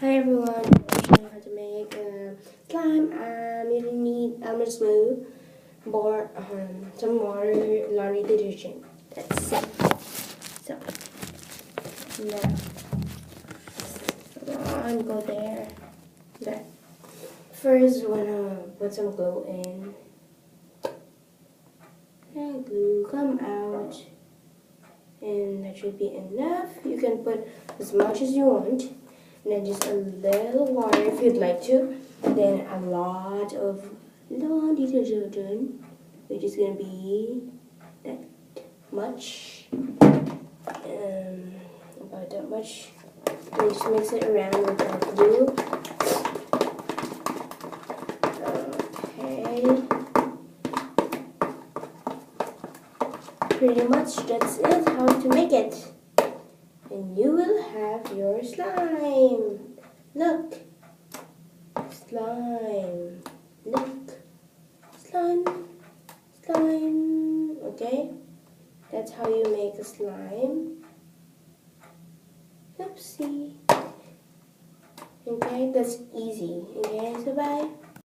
Hi everyone, I'm showing you how to make slime. You will need almond glue, some water, laundry detergent. That's it. So now, come on, go there. There. First, you wanna put some glue in. And glue come out, and that should be enough. You can put as much as you want. And then just a little water if you'd like to. Then a lot of laundry detergent, which is gonna be that much. About that much. And just mix it around with the glue. Okay. Pretty much that's it. How to make it. And you will have your slime. Look. Slime. Look. Slime. Slime. Okay? That's how you make a slime. Oopsie. Okay? That's easy. Okay? So bye.